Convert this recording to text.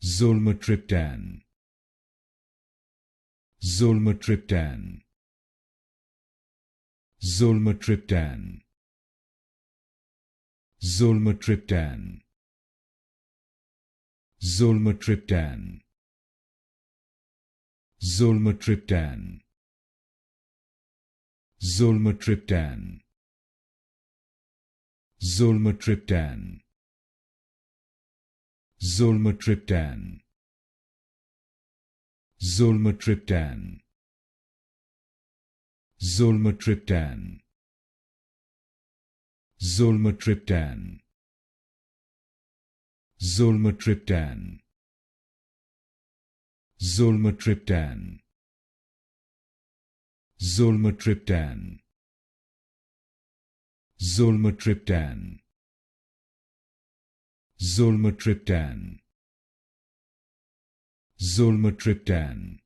Zolmitriptan, Zolmitriptan, Zolmitriptan, Zolmitriptan, Zolmitriptan, Zolmitriptan, Zolmitriptan, Zolmitriptan, Zolmitriptan, Zolmitriptan, Zolmitriptan, Zolmitriptan, Zolmitriptan, Zolmitriptan, Zolmitriptan, Zolmitriptan, Zolmitriptan, Zolmitriptan,